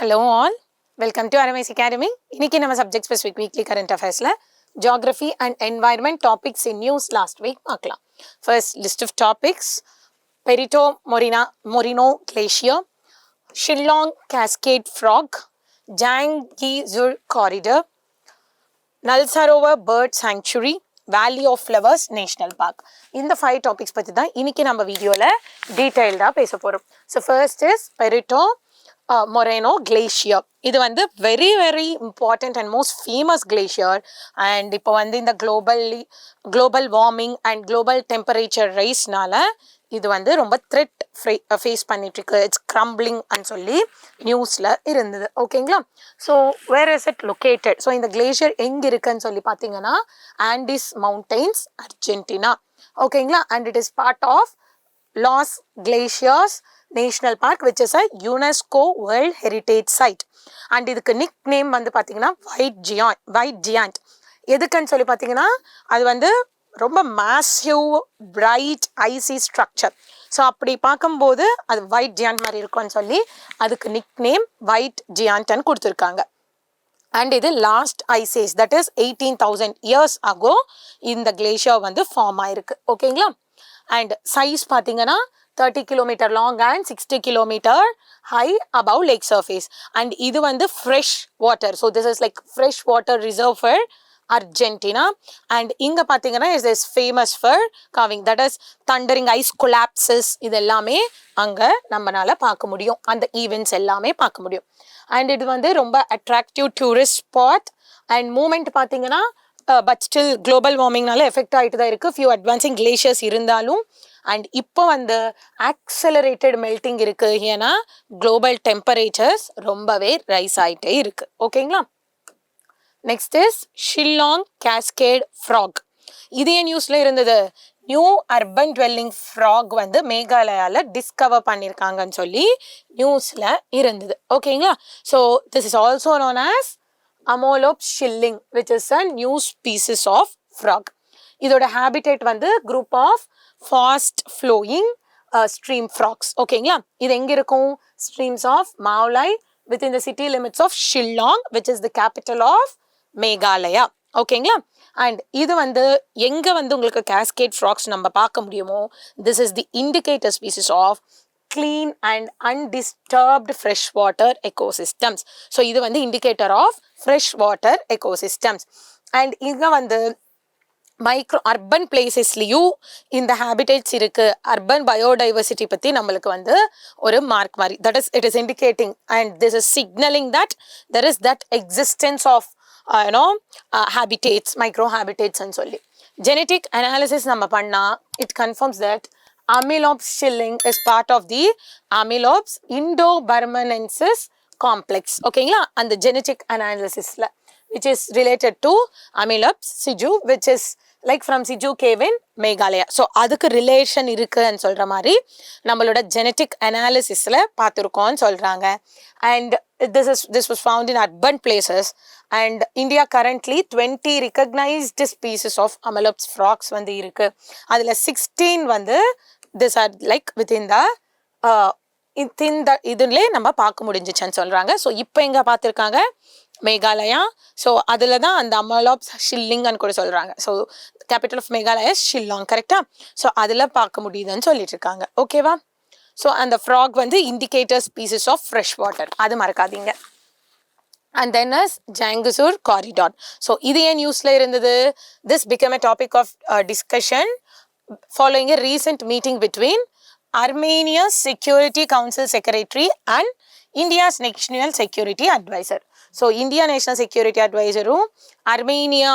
Hello all, welcome to Aram'S Academy. இன்னைக்கு நம்ம subject specific weekly current affairsல geography and environment topics in news last week பார்க்கலாம். First list of topics: Perito Moreno Glacier, Shillong Cascade Frog, Janggi-Zur Corridor, Nalsarovar Bird Sanctuary, Valley of Flowers National Park. இந்த 5 topics பத்தி தான் இன்னைக்கு நம்ம வீடியோல டீடைல்டா பேச போறோம். So first is Perito Moreno Glacier. இது வந்து very very important and most famous glacier, and இப்போ வந்து இந்த global warming and global temperature rise-னால இது வந்து ரொம்ப threat face பண்ணிட்டு இருக்கு. It's crumbling and சொல்லி நியூஸ்ல இருந்தது. ஓகேங்களா? So where is it located? So இந்த glacier எங்க இருக்குன்னு சொல்லி பாத்தீங்கன்னா Andes Mountains, Argentina. ஓகேங்களா? And it is part of Los Glaciers National Park, which is a UNESCO World Heritage Site. And இதுக்கு nickname வந்து பாத்தீங்கன்னா White Giant. எதுக்குன்னு சொல்லி பாத்தீங்கன்னா அது வந்து ரொம்ப massive bright icy structure. So அப்படி பார்க்கும்போது அது White Giant மாதிரி இருக்கும்னு சொல்லி அதுக்கு nickname White Giantன்னு கொடுத்துருக்காங்க. And இது last ice age, that is 18,000 years ago இந்த glacier வந்து ஃபார்ம் ஆயிருக்கு. ஓகேங்களா? And size பார்த்தீங்கன்னா 30 km long and 60 km high above lake surface. And இது வந்து fresh water. So this is like fresh water reserve for Argentina. And இங்க பார்த்தீங்கன்னா it is famous for carving, that is thundering ice collapses. இது எல்லாமே அங்க நம்மனால பார்க்க முடியும். அந்த events எல்லாமே பார்க்க முடியும். And இது வந்து ரொம்ப attractive tourist spot. And movement பார்த்தீங்கன்னா பட் ஸ்டில் குளோபல் வார்மிங்னால எஃபெக்ட் ஆகிட்டு தான் இருக்குது. ஃபியூ அட்வான்சிங் கிளேஷியர்ஸ் இருந்தாலும் அண்ட் இப்போ வந்து ஆக்சலரேட்டட் மெல்டிங் இருக்குது. ஏன்னா குளோபல் டெம்பரேச்சர்ஸ் ரொம்பவே ரைஸ் ஆகிட்டே இருக்குது. ஓகேங்களா? Next is Shillong cascade frock. இதே நியூஸில் இருந்தது. நியூ அர்பன் டுவெல்லிங் ஃப்ராக் வந்து மேகாலயாவில் டிஸ்கவர் பண்ணியிருக்காங்கன்னு சொல்லி நியூஸில் இருந்தது. ஓகேங்களா? So this is also known as Aram'S shilling, which is a new species of frog. இதோட habitat வந்து group of fast flowing stream frogs. ஓகேங்களா? இது எங்க இருக்கும்? Streams of Maolai within the city limits of Shillong, which is the capital of Meghalaya. ஓகேங்களா? And இது வந்து எங்க வந்து உங்களுக்கு cascade frogs நம்ம பார்க்க முடியுமோ, this is the indicator species of clean and undisturbed freshwater ecosystems. So இது வந்து indicator of freshwater ecosystems. And இங்க வந்து மைக்ரோ அர்பன் பிளேசஸ்லயும் இந்த ஹேபிடேட்ஸ் இருக்கு. அர்பன் பயோடைவர்சிட்டி பத்தி நம்மளுக்கு வந்து ஒரு மார்க் மாதிரி, that is it is indicating and this is signaling that there is that existence of habitats, micro habitats சொல்லி ஜெனட்டிக் அனாலிசிஸ் நம்ம பண்ணா it confirms that Aram'S shilling is part of the Aram'S Indo-Burmanensis complex. ஓகேங்களா? அந்த genetic analysisல which is related to Aram'S Siju, which is like from Siju cave in Meghalaya. So அதுக்கு relation இருக்குன்னு சொல்ற மாதிரி நம்மளோட genetic analysisல பார்த்துருக்கோம்னு சொல்றாங்க. And this was found in urban places. And India currently 20 recognized species of Aram'S frogs வந்து இருக்கு. அதுல 16 வந்து this are like within the இதுல நம்ம பார்க்க முடிஞ்சிச்சுன்னு சொல்றாங்க. ஸோ இப்போ எங்க பார்த்துருக்காங்க? மேகாலயா. ஸோ அதில் தான் அந்த Aram'S ஷில்லிங்னு கூட சொல்றாங்க. So capital of Meghalaya Shillong, கரெக்டா? ஸோ அதில் பார்க்க முடியுதுன்னு சொல்லிட்டு இருக்காங்க. ஓகேவா? ஸோ அந்த ஃப்ராக் வந்து indicator species of fresh water, அது மறக்காதீங்க. And then as Janggi-Zur Corridor. So இது ஏன் நியூஸ்ல இருந்தது? This became a topic of discussion following a recent meeting between Armenia's Security Council Secretary and India's National Security Advisor. So India National Security Advisorம் Armenia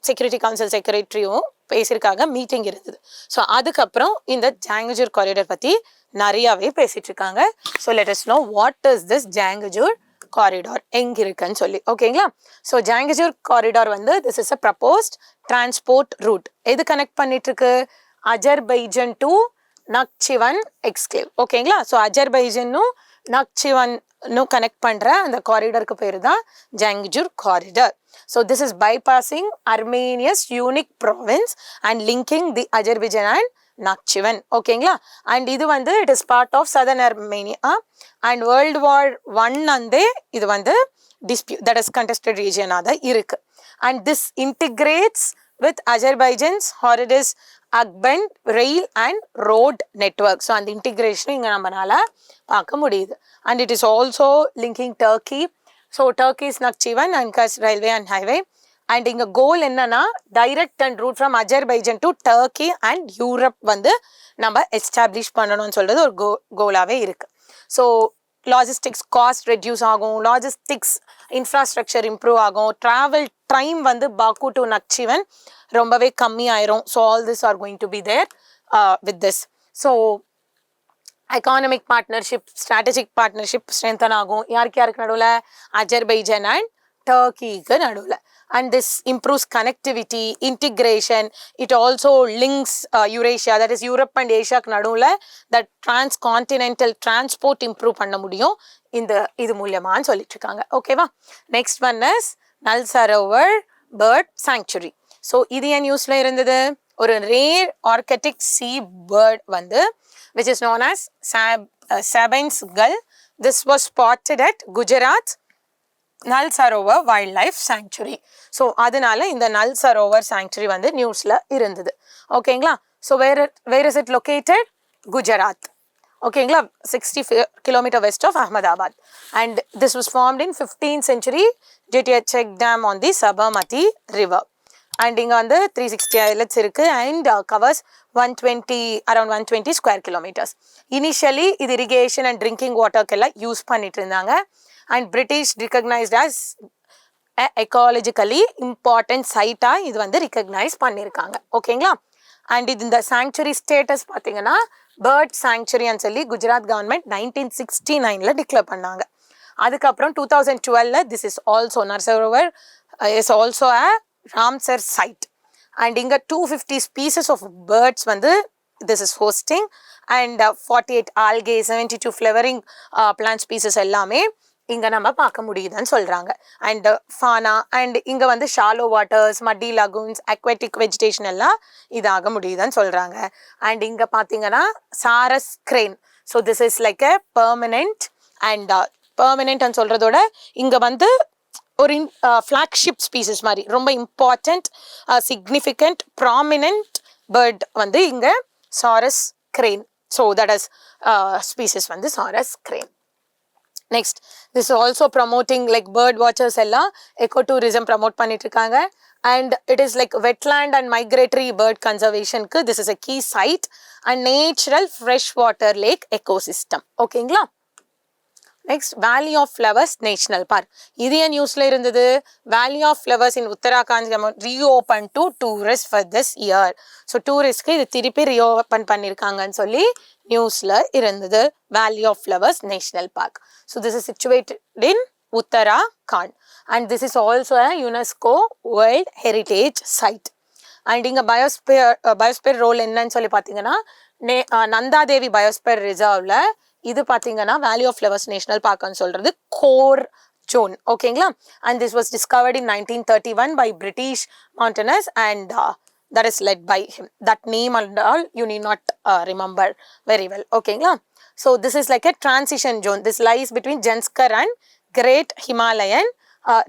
Security Council Secretaryயும் பேசியிருக்காங்க, meeting இருந்தது. So அதுக்கப்புறம் இந்த Janggi-Zur Corridor பற்றி நிறையாவே பேசிட்டு இருக்காங்க. So let us know what is this Janggi-Zur Corridor எங்க இருக்குன்னு சொல்லி. ஓகேங்களா? ஸோ Janggi-Zur Corridor வந்து this is a proposed transport route. எது கனெக்ட் பண்ணிட்டு இருக்கு? அஜர்பைஜன் டு நக்சிவன் எக்ஸ்க்ளேவ். ஓகேங்களா? ஸோ அஜர்பைஜனும் நக்சிவனும் கனெக்ட் பண்ற அந்த காரிடாருக்கு பேரு தான் Janggi-Zur Corridor. So this is bypassing Armenia's unique province and linking the Azerbaijan and Nakhchivan. ஓகேங்களா? அண்ட் இது வந்து it is part of southern Armenia and world war 1 வந்து இது வந்து dispute that is contested region ஆக இருக்கு. And this integrates with Azerbaijan's Horridis Akband rail and road network. So அந்த integration இங்க நம்மனால பார்க்க முடியுது. And it is also linking Turkey. So Turkey's Nakhchivan and Kars railway and highway. And இங்க goal என்னன்னா direct and route from Azerbaijan to Turkey and Europe வந்து நம்ம establish பண்ணணும்னு சொல்றது ஒரு கோலாவே இருக்கு. ஸோ லாஜிஸ்டிக்ஸ் காஸ்ட் ரெடியூஸ் ஆகும், லாஜிஸ்டிக்ஸ் இன்ஃப்ராஸ்ட்ரக்சர் இம்ப்ரூவ் ஆகும், ட்ராவல் டைம் வந்து பாக்கு டு நக்சிவன் ரொம்பவே கம்மி ஆயிரும். So all this are going to be there with this. So economic partnership, strategic partnership strengthen ஆகும். யாருக்கு நடுவில்? அஜர்பைஜன் அண்ட் டர்க்கிக்கு நடுவில். And this improves connectivity, integration. It also links Eurasia, that is Europe and Asia நடுவில் that transcontinental transport improve பண்ண முடியும் இந்த இது மூலியமான்னு சொல்லிட்டு இருக்காங்க. ஓகேவா? நெக்ஸ்ட் ஒன் இஸ் நல் சரோவர் பேர்ட் சாங்சுரி. ஸோ இது என் நியூஸ்ல இருந்தது. ஒரு ரேர் ஆர்கட்டிக் சி பேர்ட் வந்து which is known as Sabine's gull. This was spotted at Gujarat Nal Sarovar wild life sanctuary. ஸோ அதனால இந்த நல் சரோவர் சாங்சுரி வந்து நியூஸ்ல இருந்தது. ஓகேங்களா? So where is it located? Gujarat. ஓகேங்களா? 60 kilometers west of Ahmedabad. And this was formed in 15th century due to a check dam on the Sabarmati river. And இங்க வந்து 360 islets இருக்கு and covers around 120 square kilometers. Initially இது irrigation and drinking waterக்கெல்லாம் use பண்ணிட்டு இருந்தாங்க. And British recognized as ecologically important site இது வந்து recognize பண்ணிருக்காங்க. ஓகேங்களா? அண்ட் இது இந்த சாங்சுரி ஸ்டேட்டஸ் பார்த்தீங்கன்னா பேர்ட் சாங்சுரின்னு சொல்லி குஜராத் கவர்மெண்ட் 1969 டிக்ளேர் பண்ணாங்க. அதுக்கப்புறம் 2012 this is also Nalsarovar is also a Ramsar site. And இங்கே 250 ஸ்பீசஸ் ஆஃப் பேர்ட்ஸ் வந்து this is hosting and 48 algae 72 flowering plant species எல்லாமே இங்கே நம்ம பார்க்க முடியுதுன்னு சொல்கிறாங்க. அண்ட் ஃபானா அண்ட் இங்கே வந்து shallow waters, muddy lagoons, aquatic vegetation எல்லாம் இதாக முடியுதுன்னு சொல்கிறாங்க. அண்ட் இங்கே பார்த்தீங்கன்னா sarus crane. So this is like a permanent and பெர்மனெண்ட்னு சொல்கிறதோட இங்கே வந்து ஒரு ஃப்ளாக்ஷிப் ஸ்பீசிஸ் மாதிரி ரொம்ப இம்பார்ட்டண்ட் சிக்னிஃபிகண்ட் ப்ராமினன்ட் பேர்ட் வந்து இங்கே sarus crane. So that is species வந்து sarus crane. Next this also promoting like bird watchers எல்லாம் எக்கோ டூரிசம் ப்ரமோட் பண்ணிட்டு இருக்காங்க. And it is like wetland and migratory bird கன்சர்வேஷனுக்கு this is a key site and natural fresh water lake ecosystem. ஓகேங்களா? Next valley of flowers national park. இது ஏன் நியூஸ்ல இருந்தது? Valley of flowers in Uttarakhand reopen to tourist for this year. So டூரிஸ்ட்க்கு இது திருப்பி reopen பண்ணியிருக்காங்கன்னு சொல்லி நியூஸ்ல இருந்தது. Valley of flowers national park. So this is situated in Uttarakhand and this is also a UNESCO world heritage site. And இங்கே biosphere role என்னன்னு சொல்லி பார்த்தீங்கன்னா நந்தாதேவி பயோஸ்பியர் ரிசர்வ்ல இது பார்த்தீங்கன்னா வேலி ஆஃப் ஃப்ளவர்ஸ் நேஷனல் பார்க்னு சொல்றது கோர் ஜோன். ஓகேங்களா? And this was discovered in 1931 by British mountaineers and that is led by him. That name and all you need not remember very well. ஓகேங்களா? So this is like a transition zone. This lies between Janskar and Great Himalayan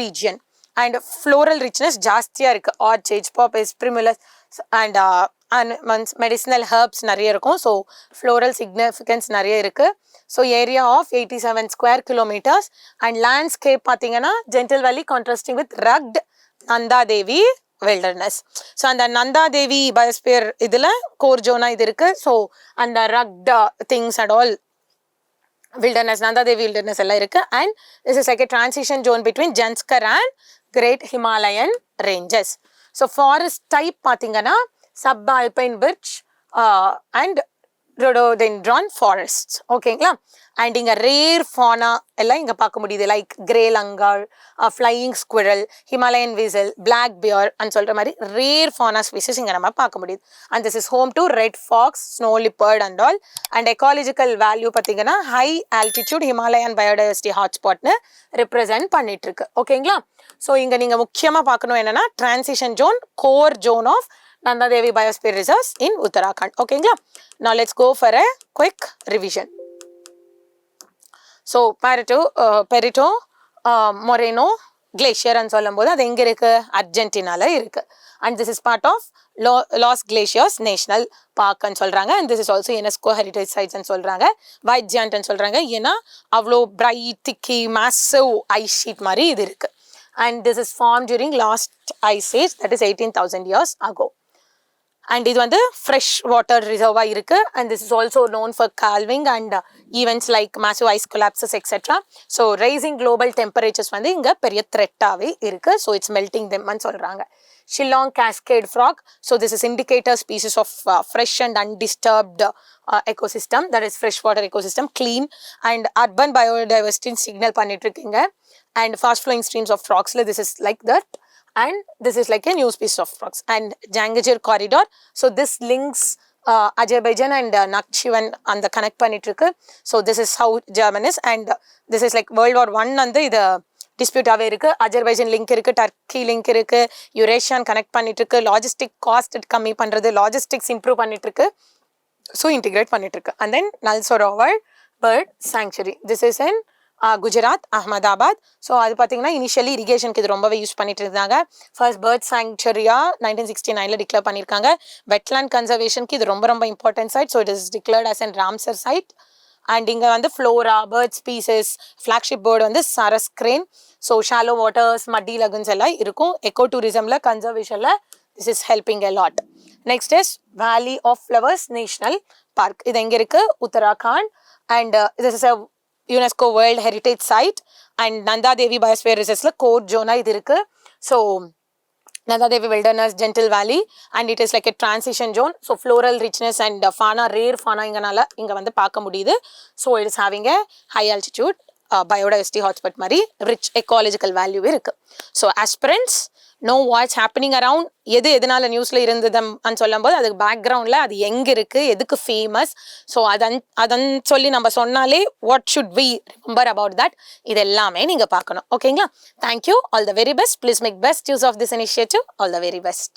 region. And floral richness ஜாஸ்தியா இருக்கு. Orchids, poppies, primulas and medicinal herbs நிறைய இருக்கும். So floral significance நிறைய இருக்கு. So area of 87 square kilometres and landscape பார்த்தீங்கன்னா gentle valley contrasting with rugged Nanda Devi wilderness. So அந்த Nanda Devi biosphere இதில் core ஜோனா இது இருக்கு. ஸோ அந்த rugged things and all wilderness, Nandadevi wilderness எல்லாம் இருக்கு. And this is like a transition zone between Janskar and Great Himalayan ranges. So forest type பார்த்தீங்கன்னா subalpine birch and rhododendron forests. ஓகேங்களா? And இங்கே rare fauna எல்லாம் இங்கே பார்க்க முடியுது. Like grey langur, flying squirrel, Himalayan weasel, black bear and சொல்கிற மாதிரி rare fauna species இங்கே நம்ம பார்க்க முடியுது. And this is home to red fox, snow leopard and all. And ecological value பார்த்தீங்கன்னா ஹை ஆல்டிடியூட் ஹிமாலயன் பயோடைவர்சிட்டி ஹாட்ஸ்பாட்னு ரெப்ரசென்ட் பண்ணிட்டு இருக்கு. ஓகேங்களா? ஸோ இங்கே நீங்கள் முக்கியமாக பார்க்கணும் என்னன்னா transition zone, core zone of Nanda Devi Biosphere Reserves in Uttarakhand. Okay, now let's go for a quick revision. So Perito Moreno glacier and சொல்லும்போது அது எங்க இருக்கு அர்ஜென்டினால இருக்கு and this is part of Los Glaciers National Park ன்னு சொல்றாங்க and this is also UNESCO heritage sites ன்னு சொல்றாங்க white giant ன்னு சொல்றாங்க ஏன்னா அவ்வளோ bright thicky massive ice sheet மாதிரி இது இருக்கு and this is formed during last ice age that is 18,000 years ago. And இது வந்து fresh water reserve இருக்கு and this is also known for calving and events like massive ice collapses etc. So rising global temperatures வந்து இங்க பெரிய threat-ஆவே இருக்கு. So it's melting them ன்னு சொல்றாங்க. Shillong cascade frog. So this is indicator species of fresh and undisturbed ecosystem, that is freshwater ecosystem, clean and urban biodiversity signal பண்ணிட்டு இருக்குங்க. And fast flowing streams of frogs, this is like that. And this is like a new species of frogs. And Jangajir corridor. So this links Azerbaijan and Nakhchivan and the connect பண்ணிட்டு. So this is how German is. And this is like World War I and the dispute ஆவே இருக்கு. Azerbaijan link இருக்கு, Turkey link இருக்கு, Eurasian connect பண்ணிட்டு இருக்கு, logistic cost கம்மி பண்றது, logistics improve பண்ணிட்டு இருக்கு. So integrate பண்ணிட்டு இருக்கு. And then Nal Sarovar bird sanctuary. This is in Gujarat Ahmedabad. So அது பார்த்தீங்கன்னா இனிஷியலி இரிகேஷனுக்கு இது ரொம்பவே யூஸ் பண்ணிட்டு இருந்தாங்க. ஃபர்ஸ்ட் பேர்ட் சாங்சுரியா 1969 டிக்ளேர் பண்ணியிருக்காங்க. வெட்லேண்ட் கன்சர்வேஷனுக்கு இது ரொம்ப ரொம்ப important site. So it is declared as an Ramsar site. And இங்கே வந்து flora bird species flagship bird வந்து sarus crane. So shallow waters muddy lagoons எல்லாம் இருக்கும். எக்கோ டூரிசமில் கன்சர்வேஷனில் this is helping a lot. Next is valley of flowers national park. இது எங்கே இருக்குது Uttarakhand. And this is a UNESCO World Heritage Site and Nanda Devi Biosphere Reserve core zone இது இருக்கு. So Nanda Devi Wilderness Gentle Valley and it is like a transition zone. So floral richness and fauna, rare fauna இங்க வந்து பார்க்க முடியுது. So it is having a high altitude biodiversity hotspot மாதிரி rich ecological value இருக்கு. So aspirants know what's happening around. எதனால நியூஸ்ல இருந்ததுன்னு சொல்லும்போது அதுக்கு பேக்ரவுண்ட்ல அது எங்க இருக்கு, எதுக்கு ஃபேமஸ், ஸோ அதன் சொல்லி நம்ம சொன்னாலே what should we remember about that, இது எல்லாமே நீங்க பார்க்கணும். ஓகேங்களா? Thank you. All the very best. Please make best use of this initiative. All the very best.